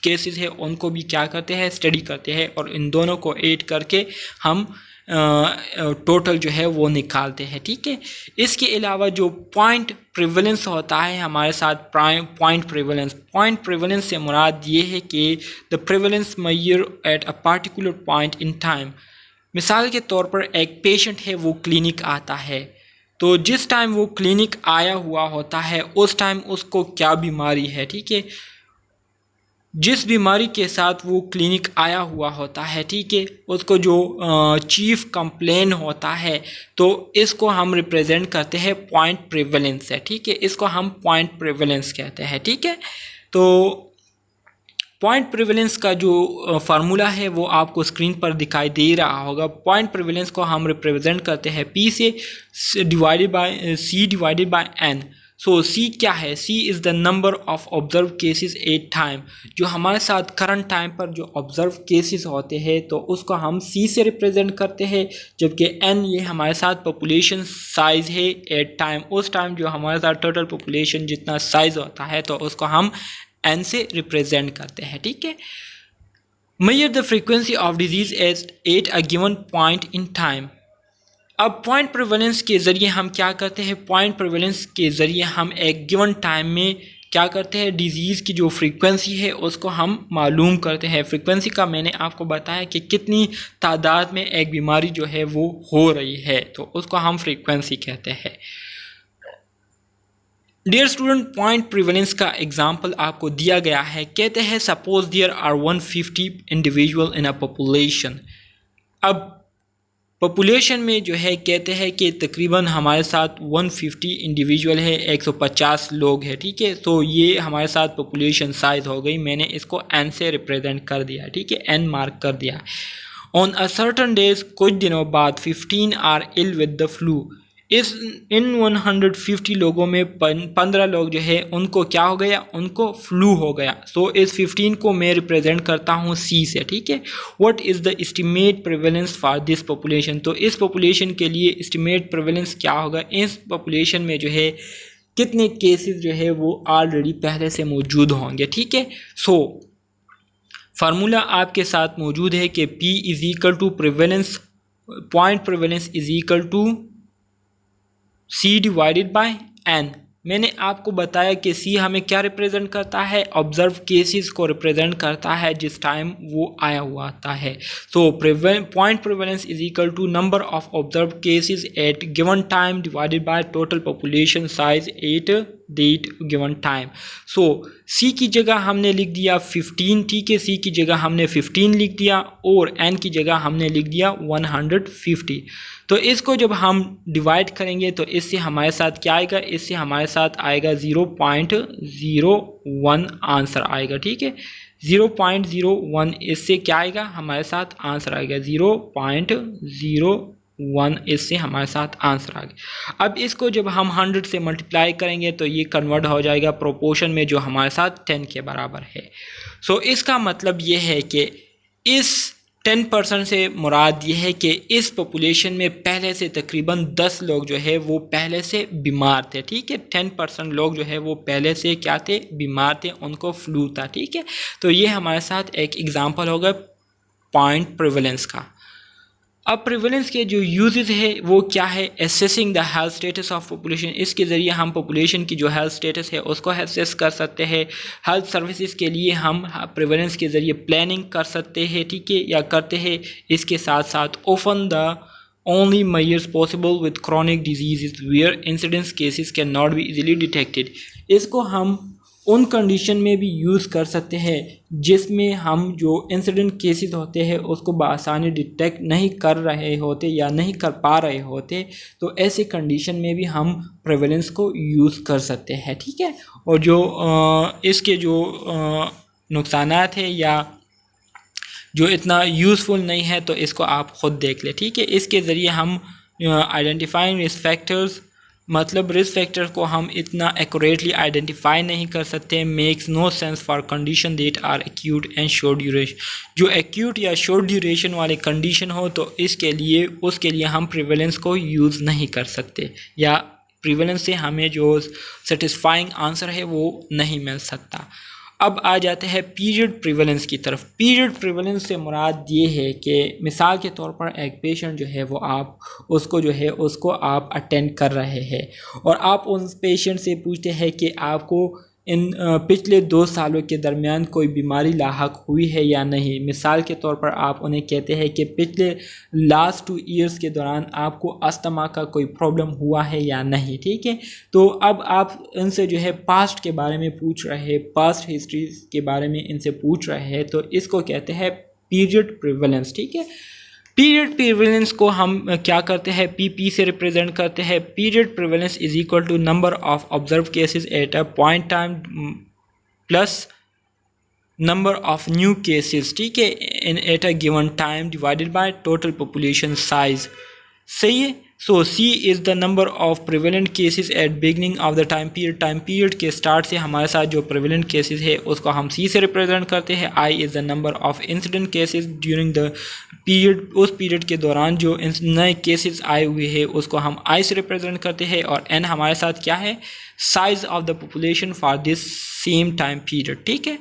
केसेस है उनको भी क्या करते हैं, स्टडी करते हैं, और इन दोनों को ऐड करके हम टोटल जो है वो निकालते हैं, ठीक है। इसके अलावा जो पॉइंट प्रिवेलेंस होता है हमारे साथ, पॉइंट प्रिवेलेंस से मुराद ये है कि the prevalence measure at a particular point in time. मिसाल के तौर पर एक पेशेंट है, वो क्लिनिक आता है, तो जिस टाइम वो क्लिनिक आया हुआ होता है उस टाइम उसको क्या बीमारी है, ठीक है, जिस बीमारी के साथ वो क्लिनिक आया हुआ होता है, ठीक है, उसको जो चीफ कंप्लेन होता है, तो इसको हम रिप्रेजेंट करते हैं पॉइंट प्रिवेलेंस से, ठीक है, इसको हम पॉइंट प्रिवेलेंस कहते हैं, ठीक है। तो पॉइंट प्रिवेलेंस का जो फार्मूला है वो आपको स्क्रीन पर दिखाई दे रहा होगा। पॉइंट प्रिवेलेंस को हम रिप्रेजेंट करते हैं P से divided by C divided by N। So C क्या है, C is the number of observe cases at time. जो हमारे साथ करंट टाइम पर जो ऑब्जर्व केसेस होते हैं तो उसको हम C से रिप्रेजेंट करते हैं, जबकि N ये हमारे साथ पॉपुलेशन साइज़ है एट टाइम। उस टाइम जो हमारे साथ टोटल पॉपुलेशन जितना साइज़ होता है तो उसको हम N से रिप्रेजेंट करते हैं, ठीक है। Major the frequency of disease eight a given point in time. अब पॉइंट प्रिवेलेंस के ज़रिए हम क्या करते हैं, पॉइंट प्रिवेलेंस के ज़रिए हम एक गिवन टाइम में क्या करते हैं, डिज़ीज़ की जो फ्रीक्वेंसी है उसको हम मालूम करते हैं। फ्रीक्वेंसी का मैंने आपको बताया कि कितनी तादाद में एक बीमारी जो है वो हो रही है, तो उसको हम फ्रीक्वेंसी कहते हैं। डियर स्टूडेंट, पॉइंट प्रिवेलेंस का एग्जाम्पल आपको दिया गया है। कहते हैं suppose there are 150 individual in a population. अब पॉपुलेशन में जो है कहते हैं कि तकरीबन हमारे साथ 150 इंडिविजुअल है, 150 लोग हैं, ठीक है। तो ये हमारे साथ पॉपुलेशन साइज हो गई, मैंने इसको N से रिप्रेजेंट कर दिया, ठीक है, N मार्क कर दिया। ऑन अ सर्टन डेज, कुछ दिनों बाद 15 are ill with the flu. इन 150 लोगों में 15 लोग जो है उनको क्या हो गया, उनको फ्लू हो गया। सो इस 15 को मैं रिप्रेजेंट करता हूँ C से, ठीक है। What is the estimate prevalence for this population. तो इस पॉपुलेशन के लिए एस्टिमेट प्रेवलेंस क्या होगा, इस पॉपुलेशन में जो है कितने केसेस जो है वो ऑलरेडी पहले से मौजूद होंगे, ठीक है। सो फार्मूला आपके साथ मौजूद है कि P is equal to prevalence, point prevalence is equal to C divided by N। मैंने आपको बताया कि C हमें क्या रिप्रेजेंट करता है, ऑब्जर्व केसेस को रिप्रेजेंट करता है जिस टाइम वो आया हुआ आता है। So point prevalence is equal to number of observe cases at given time divided by total population size at date given time. So C की जगह हमने लिख दिया 15, ठीक है, C की जगह हमने 15 लिख दिया और N की जगह हमने लिख दिया 150। तो इसको जब हम डिवाइड करेंगे तो इससे हमारे साथ क्या आएगा, इससे हमारे साथ आएगा 0.01 आंसर आएगा, ठीक है, 0.01। इससे क्या आएगा, हमारे साथ आंसर आएगा 0.01, इससे हमारे साथ आंसर आ गया। अब इसको जब हम 100 से मल्टीप्लाई करेंगे तो ये कन्वर्ट हो जाएगा प्रोपोर्शन में, जो हमारे साथ 10 के बराबर है। सो इसका मतलब ये है कि इस 10% से मुराद ये है कि इस पॉपुलेशन में पहले से तकरीबन 10 लोग जो है वो पहले से बीमार थे, ठीक है। 10% लोग जो है वो पहले से क्या थे, बीमार थे, उनको फ्लू था, ठीक है। तो ये हमारे साथ एक एग्जांपल होगा पॉइंट प्रिवेलेंस का। अब प्रिवेलेंस के जो यूजेस है वो क्या है, assessing the health status of population. इसके ज़रिए हम पॉपुलेशन की जो हेल्थ स्टेटस है उसको एसेस कर सकते हैं। हेल्थ सर्विसेज के लिए हम प्रिवेलेंस के ज़रिए प्लानिंग कर सकते हैं, ठीक है, या करते हैं। इसके साथ साथ often the only measures possible with chronic diseases where incidence cases cannot be easily detected। इसको हम उन कंडीशन में भी यूज़ कर सकते हैं जिसमें हम जो इंसिडेंट केसेस होते हैं उसको बआसानी डिटेक्ट नहीं कर रहे होते या नहीं कर पा रहे होते, तो ऐसे कंडीशन में भी हम प्रेवलेंस को यूज़ कर सकते हैं, ठीक है। और जो इसके जो नुकसानात है या जो इतना यूज़फुल नहीं है तो इसको आप ख़ुद देख लें, ठीक है। इसके ज़रिए हम आइडेंटिफाइंग रिस्क फैक्टर्स, मतलब रिस्क फैक्टर को हम इतना एक्यूरेटली आइडेंटिफाई नहीं कर सकते। Makes no sense for condition that are acute and short duration. जो एक्यूट या शॉर्ट ड्यूरेशन वाले कंडीशन हो तो उसके लिए हम प्रिवेलेंस को यूज़ नहीं कर सकते, या प्रिवेलेंस से हमें जो सेटिस्फाइंग आंसर है वो नहीं मिल सकता। अब आ जाते हैं पीरियड प्रिवेलेंस की तरफ। पीरियड प्रिवेलेंस से मुराद ये है कि मिसाल के तौर पर एक पेशेंट जो है वो उसको आप अटेंड कर रहे हैं और आप उस पेशेंट से पूछते हैं कि आपको इन पिछले 2 सालों के दरमियान कोई बीमारी लाहक हुई है या नहीं। मिसाल के तौर पर आप उन्हें कहते हैं कि पिछले लास्ट 2 ईयर्स के दौरान आपको अस्थमा का कोई प्रॉब्लम हुआ है या नहीं, ठीक है। तो अब आप इनसे जो है पास्ट के बारे में पूछ रहे हैं, पास्ट हिस्ट्री के बारे में इनसे पूछ रहे हैं, तो इसको कहते हैं पीरियड प्रिवेलेंस, ठीक है। पीरियड प्रिवेलेंस को हम क्या करते हैं, पीपी से रिप्रेजेंट करते हैं। Period prevalence is equal to number of observe cases at a point time plus number of new cases, ठीक है, in at a given time divided by total population size. सही है। So C is the number of prevalent cases at beginning of the time period के start से हमारे साथ जो prevalent cases है उसको हम सी से रिप्रेजेंट करते हैं। I is the number of incident cases during the period, उस पीरियड के दौरान जो नए केसेस आए हुए हैं उसको हम आई से रिप्रेजेंट करते हैं। और एन हमारे साथ क्या है, size of the population for this same time period, ठीक है।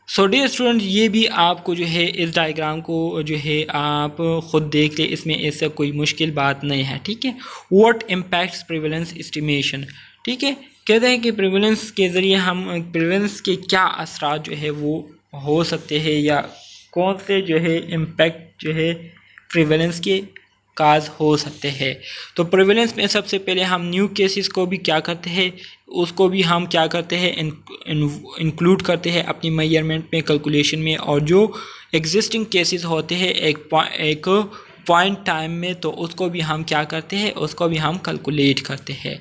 सो डियर स्टूडेंट, ये भी आपको जो है इस डायग्राम को जो है आप ख़ुद देख ले, इसमें ऐसा कोई मुश्किल बात नहीं है, ठीक है। व्हाट इम्पैक्ट्स प्रिवेलेंस एस्टिमेशन, ठीक है। कहते हैं कि प्रिवेलेंस के ज़रिए हम प्रिवेलेंस के क्या असरात जो है वो हो सकते हैं या कौन से जो है इम्पैक्ट जो है प्रिवेलेंस के काज हो सकते हैं। तो प्रिवेलेंस में सबसे पहले हम न्यू केसेस को भी क्या करते हैं, उसको भी हम क्या करते हैं, इंक्लूड करते हैं अपनी मेजरमेंट में, कैलकुलेशन में। और जो एग्जिस्टिंग केसेस होते हैं एक पॉइंट टाइम में, तो उसको भी हम क्या करते हैं, उसको भी हम कैलकुलेट करते हैं।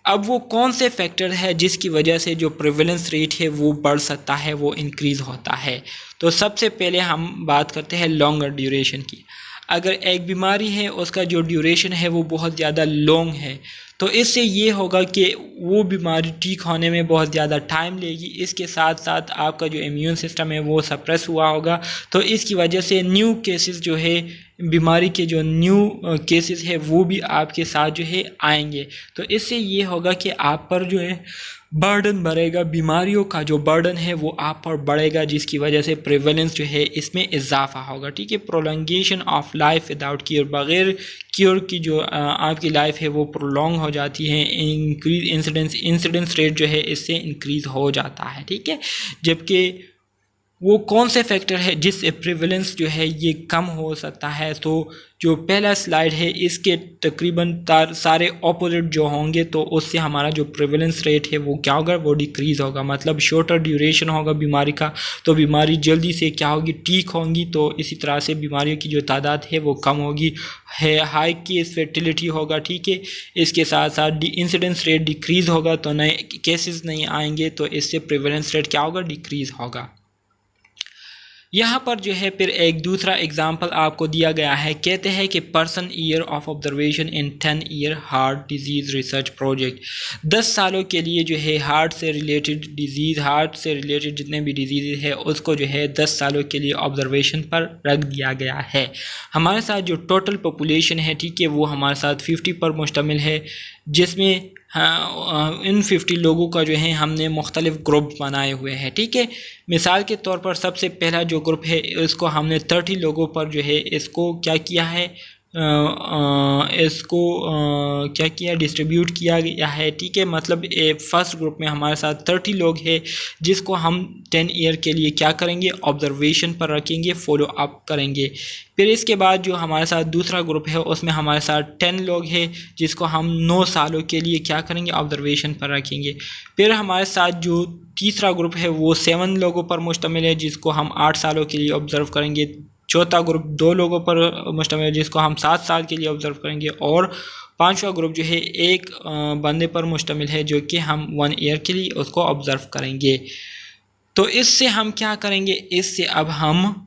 अब वो कौन से फैक्टर है जिसकी वजह से जो प्रिवेलेंस रेट है वो बढ़ सकता है, वो इंक्रीज़ होता है। तो सबसे पहले हम बात करते हैं लॉन्गर ड्यूरेशन की। अगर एक बीमारी है उसका जो ड्यूरेशन है वो बहुत ज़्यादा लॉन्ग है, तो इससे ये होगा कि वो बीमारी ठीक होने में बहुत ज़्यादा टाइम लेगी। इसके साथ साथ आपका जो इम्यून सिस्टम है वो सप्रेस हुआ होगा, तो इसकी वजह से न्यू केसेस जो है, बीमारी के जो न्यू केसेस है वो भी आपके साथ जो है आएंगे। तो इससे ये होगा कि आप पर जो है बर्डन बढ़ेगा, बीमारियों का जो बर्डन है वो आप पर बढ़ेगा, जिसकी वजह से प्रिवेलेंस जो है इसमें इजाफा होगा, ठीक है। Prolongation of life without cure, बग़ैर क्योर की जो आपकी लाइफ है वो प्रोलॉन्ग हो जाती है। इंसिडेंस रेट जो है इससे इंक्रीज़ हो जाता है, ठीक है। जबकि वो कौन से फैक्टर है जिससे प्रिवेलेंस जो है ये कम हो सकता है, तो जो पहला स्लाइड है इसके तकरीबन सारे ऑपोजिट जो होंगे, तो उससे हमारा जो प्रिवेलेंस रेट है वो क्या होगा, वो डिक्रीज़ होगा। मतलब शॉर्टर ड्यूरेशन होगा बीमारी का, तो बीमारी जल्दी से क्या होगी, ठीक होंगी। तो इसी तरह से बीमारियों की जो तादाद है वो कम होगी, है हाई केस फर्टिलिटी होगा, ठीक है। इसके साथ साथ इंसिडेंस रेट डिक्रीज़ होगा, तो नए केसेस नहीं आएंगे, तो इससे प्रिवेलेंस रेट क्या होगा, डिक्रीज़ होगा। यहाँ पर जो है फिर एक दूसरा एग्जांपल आपको दिया गया है। कहते हैं कि person year of observation in 10 year heart disease research project. 10 सालों के लिए जो है हार्ट से रिलेटेड डिजीज़, हार्ट से रिलेटेड जितने भी डिजीज़ है उसको जो है 10 सालों के लिए ऑब्जर्वेशन पर रख दिया गया है। हमारे साथ जो टोटल पॉपुलेशन है, ठीक है, वो हमारे साथ 50 पर मुश्तमिल है, जिसमें इन 50 लोगों का जो है हमने मुख्तलिफ ग्रुप बनाए हुए हैं। ठीक है, मिसाल के तौर पर सबसे पहला जो ग्रुप है इसको हमने 30 लोगों पर जो है इसको क्या किया है, इसको क्या किया, डिस्ट्रीब्यूट किया गया है। ठीक है, मतलब फर्स्ट ग्रुप में हमारे साथ 30 लोग हैं जिसको हम 10 ईयर के लिए क्या करेंगे, ऑब्जर्वेशन पर रखेंगे, फॉलो अप करेंगे। फिर इसके बाद जो हमारे साथ दूसरा ग्रुप है उसमें हमारे साथ 10 लोग हैं जिसको हम 9 सालों के लिए क्या करेंगे, ऑब्जर्वेशन पर रखेंगे। फिर हमारे साथ जो तीसरा ग्रुप है वो 7 लोगों पर मुश्तमिल है जिसको हम 8 सालों के लिए ऑब्जर्व करेंगे। चौथा ग्रुप 2 लोगों पर मुश्तमिल है जिसको हम 7 साल के लिए ऑब्जर्व करेंगे। और पांचवा ग्रुप जो है एक बंदे पर मुश्तमिल है जो कि हम 1 ईयर के लिए उसको ऑब्जर्व करेंगे। तो इससे हम क्या करेंगे, इससे अब हम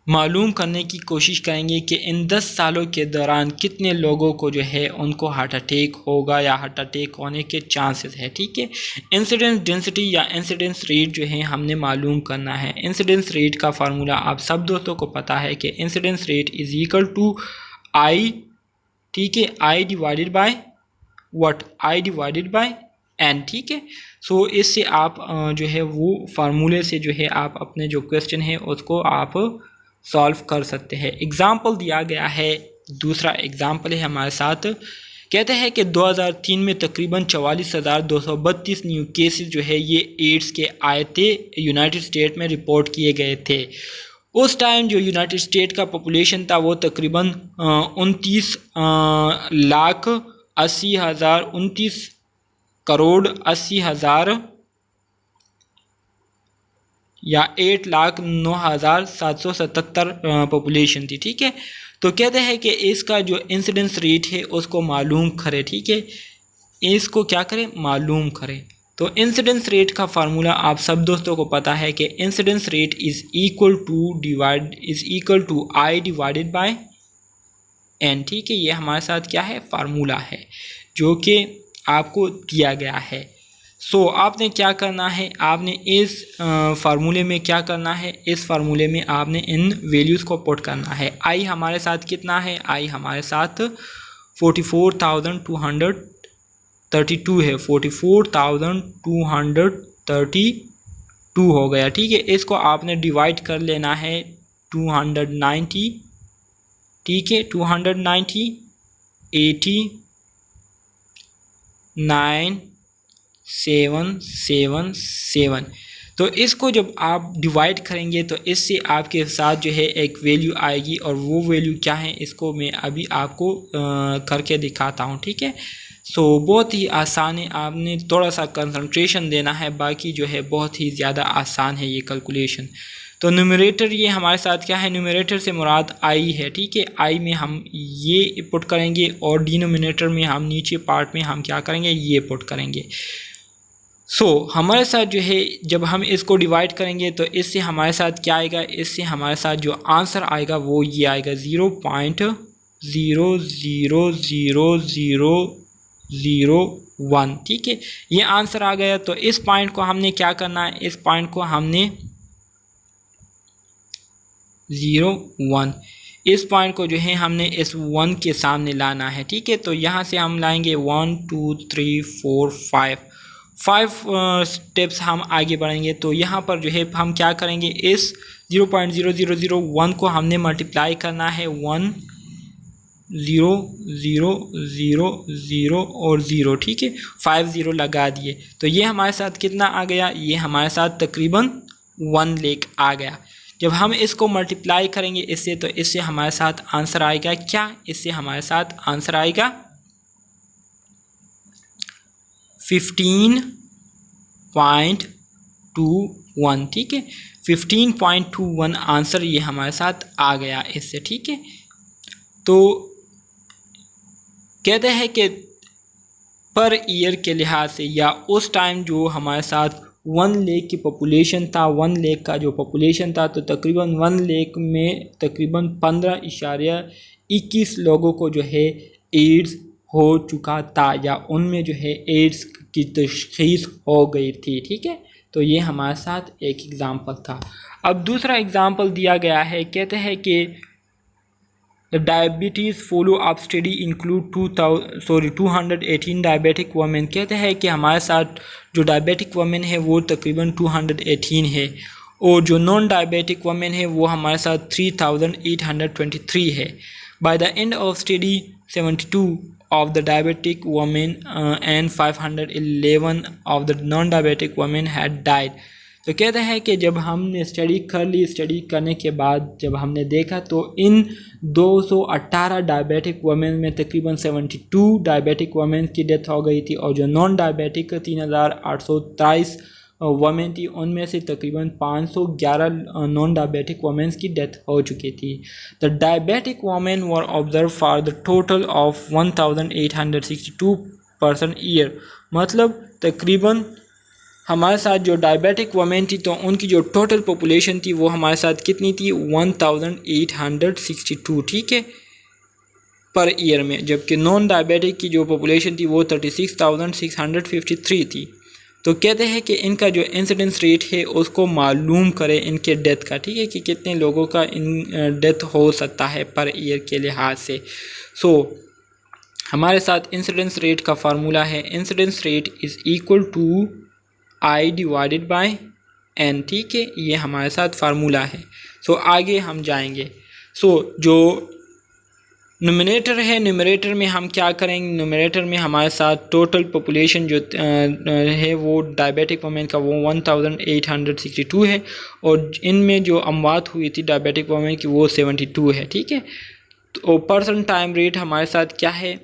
मालूम करने की कोशिश करेंगे कि इन 10 सालों के दौरान कितने लोगों को जो है उनको हार्ट अटैक होगा या हार्ट अटैक होने के चांसेस है। ठीक है, इंसिडेंस डेंसिटी या इंसिडेंस रेट जो है हमने मालूम करना है। इंसिडेंस रेट का फार्मूला आप सब दोस्तों को पता है कि incidence rate is equal to I, ठीक है, I divided by what, I divided by N. ठीक है, सो इससे आप जो है वो फार्मूले से जो है आप अपने जो क्वेश्चन है उसको आप सॉल्व कर सकते हैं। एग्ज़ाम्पल दिया गया है, दूसरा एग्ज़ाम्पल है हमारे साथ। कहते हैं कि 2003 में तकरीबन 44,232 न्यू केसेस जो है ये एड्स के आए थे, यूनाइटेड स्टेट में रिपोर्ट किए गए थे। उस टाइम जो यूनाइटेड स्टेट का पॉपुलेशन था वो तकरीबन 29 करोड़ 80,000 या 8,09,777 पॉपुलेशन थी। ठीक है, तो कहते हैं कि इसका जो इंसिडेंस रेट है उसको मालूम करें। ठीक है, इसको क्या करें, मालूम करें। तो इंसिडेंस रेट का फार्मूला आप सब दोस्तों को पता है कि incidence rate is equal to I divided by N. ठीक है, ये हमारे साथ क्या है, फार्मूला है जो कि आपको दिया गया है। सो आपने क्या करना है, आपने इस फार्मूले में क्या करना है, इस फार्मूले में आपने इन वैल्यूज़ को पुट करना है। आई हमारे साथ कितना है, आई हमारे साथ 44,232 है, 44,232 हो गया। ठीक है, इसको आपने डिवाइड कर लेना है 290, ठीक है, 290 89,777। तो इसको जब आप डिवाइड करेंगे तो इससे आपके साथ जो है एक वैल्यू आएगी, और वो वैल्यू क्या है इसको मैं अभी आपको करके दिखाता हूँ। ठीक है, सो बहुत ही आसान है, आपने थोड़ा सा कंसंट्रेशन देना है, बाकी जो है बहुत ही ज़्यादा आसान है ये कैलकुलेशन। तो न्यूमरेटर ये हमारे साथ क्या है, न्यूमरेटर से मुराद आई है। ठीक है, आई में हम ये पुट करेंगे और डिनोमिनेटर में हम नीचे पार्ट में हम क्या करेंगे, ये पुट करेंगे। सो हमारे साथ जो है जब हम इसको डिवाइड करेंगे तो इससे हमारे साथ क्या आएगा, इससे हमारे साथ जो आंसर आएगा वो ये आएगा 0.0000001। ठीक है, ये आंसर आ गया। तो इस पॉइंट को हमने क्या करना है, इस पॉइंट को हमने 0.1, इस पॉइंट को जो है हमने इस 1 के सामने लाना है। ठीक है, तो यहाँ से हम लाएंगे 1 2 3 4 5 स्टेप्स हम आगे बढ़ेंगे। तो यहाँ पर जो है हम क्या करेंगे, इस 0.0001 को हमने मल्टीप्लाई करना है 1 0 0 0 0 और 0। ठीक है, 5 0 लगा दिए। तो ये हमारे साथ कितना आ गया, ये हमारे साथ तकरीबन 1 लाख आ गया। जब हम इसको मल्टीप्लाई करेंगे इससे, तो इससे हमारे साथ आंसर आएगा क्या, इससे हमारे साथ आंसर आएगा 15.21। ठीक है, 15.21 आंसर ये हमारे साथ आ गया इससे। ठीक है, तो कहते हैं कि पर ईयर के लिहाज से या उस टाइम जो हमारे साथ 1 लाख की पॉपुलेशन था, 1 लाख का जो पॉपुलेशन था, तो तकरीबन 1 लाख में तकरीबन 15.21 लोगों को जो है एड्स हो चुका था, या उनमें जो है एड्स की तशख़ीस हो गई थी। ठीक है, तो ये हमारे साथ एक एग्ज़ाम्पल था। अब दूसरा एग्ज़ाम्पल दिया गया है, कहते हैं कि the diabetes follow up study include 218 diabetic women. कहते हैं कि हमारे साथ जो डायबिटिक वमेन है वो तकरीबन 218 है, और जो नॉन डायबिटिक वमेन है वो हमारे साथ 3823 है। By the end of study 72 of the diabetic women and 511 of the non-diabetic women had died। तो कहते हैं कि जब हमने स्टडी कर ली, स्टडी करने के बाद जब हमने देखा तो इन 218 डायबिटिक वमेन में तकरीबन 72 डायबिटिक वमेन की डेथ हो गई थी, और जो नॉन डायबिटिक 3823 वमेन थी, उनमें से तकरीबन 511 नॉन डायबिटिक वमेंस की डेथ हो चुकी थी। The diabetic women were observe for the total of 1862 person year. मतलब तकरीबन हमारे साथ जो डायबिटिक वमेन थी तो उनकी जो टोटल पॉपुलेशन थी वो हमारे साथ कितनी थी, 1862, ठीक है, पर ईयर में, जबकि नॉन डायबिटिक की जो पॉपुलेशन थी वो 36,653 थी। तो कहते हैं कि इनका जो इंसिडेंस रेट है उसको मालूम करें इनके डेथ का, ठीक है, कि कितने लोगों का इन डेथ हो सकता है पर ईयर के लिहाज से। हमारे साथ इंसिडेंस रेट का फार्मूला है, incidence rate is equal to I divided by n, ठीक है, ये हमारे साथ फार्मूला है। आगे हम जाएंगे। जो न्यूमरेटर है, न्यूमरेटर में हम क्या करेंगे, न्यूमरेटर में हमारे साथ टोटल पॉपुलेशन जो है वो डायबिटिक वमेन का वो 1862 है, और इनमें जो अमवात हुई थी डायबिटिक वमेन की वो 72 है, ठीक है। तो पर्सन टाइम रेट हमारे साथ क्या है,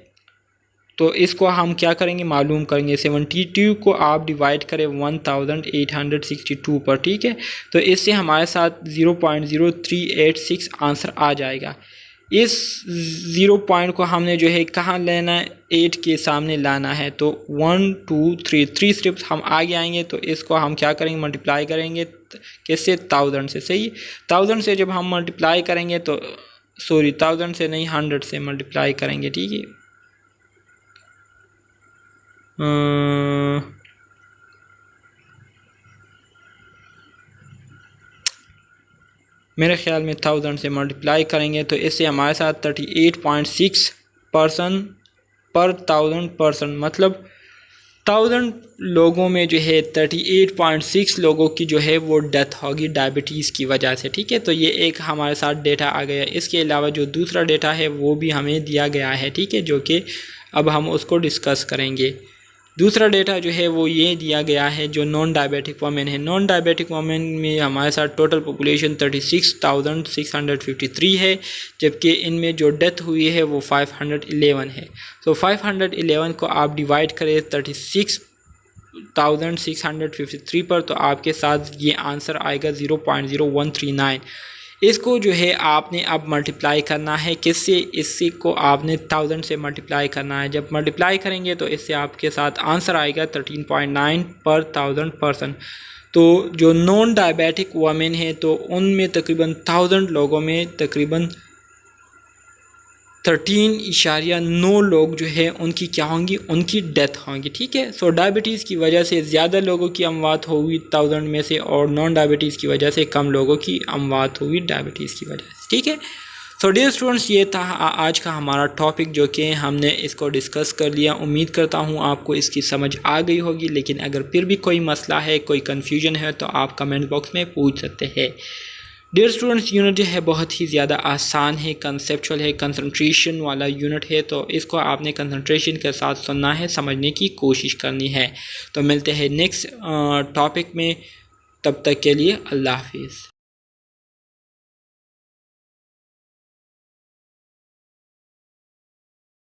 तो इसको हम क्या करेंगे, मालूम करेंगे। 72 को आप डिवाइड करें 1862 पर, ठीक है, तो इससे हमारे साथ 0.0386 आंसर आ जाएगा। इस 0 पॉइंट को हमने जो है कहाँ लेना है, 8 के सामने लाना है। तो 1 2 3 स्टेप्स हम आगे आएंगे, तो इसको हम क्या करेंगे, मल्टीप्लाई करेंगे किससे, 1000 से। सही, 1000 से जब हम मल्टीप्लाई करेंगे तो 1000 से नहीं 100 से मल्टीप्लाई करेंगे, ठीक है। मेरे ख्याल में 1000 से मल्टीप्लाई करेंगे तो इससे हमारे साथ 38.6 पर्सन पर 1000 पर्सन, मतलब 1000 लोगों में जो है 38.6 लोगों की जो है वो डेथ होगी डायबिटीज़ की वजह से, ठीक है। तो ये एक हमारे साथ डेटा आ गया। इसके अलावा जो दूसरा डेटा है वो भी हमें दिया गया है, ठीक है, जो कि अब हम उसको डिस्कस करेंगे। दूसरा डेटा जो है वो ये दिया गया है, जो नॉन डायबिटिक वमेन है। नॉन डायबिटिक वमेन में हमारे साथ टोटल पॉपुलेशन 36,653 है, जबकि इनमें जो डेथ हुई है वो 511 है। 511 को आप डिवाइड करें 36,653 पर, तो आपके साथ ये आंसर आएगा 0.0139। इसको जो है आपने अब मल्टीप्लाई करना है किससे, इससे को आपने 1000 से मल्टीप्लाई करना है। जब मल्टीप्लाई करेंगे तो इससे आपके साथ आंसर आएगा 13.9 पर 1000 पर्सन। तो जो नॉन डायबिटिक वमेन है तो उनमें तकरीबन 1000 लोगों में तकरीबन 13.9 लोग जो है उनकी क्या होंगी, उनकी डेथ होंगी, ठीक है। डायबिटीज़ की वजह से ज़्यादा लोगों की अमवात हुई 1000 में से, और नॉन डायबिटीज़ की वजह से कम लोगों की अमवात हुई डायबिटीज़ की वजह से, ठीक है। डियर स्टूडेंट्स, ये था आज का हमारा टॉपिक, जो कि हमने इसको डिस्कस कर लिया। उम्मीद करता हूँ आपको इसकी समझ आ गई होगी, लेकिन अगर फिर भी कोई मसला है, कोई कन्फ्यूजन है, तो आप कमेंट बॉक्स में पूछ सकते हैं। डियर स्टूडेंट्स, यूनिट जो है बहुत ही ज़्यादा आसान है, कंसेप्चुअल है, कंसंट्रेशन वाला यूनिट है, तो इसको आपने कंसंट्रेशन के साथ सुनना है, समझने की कोशिश करनी है। तो मिलते हैं नेक्स्ट टॉपिक में, तब तक के लिए अल्लाह हाफिज़।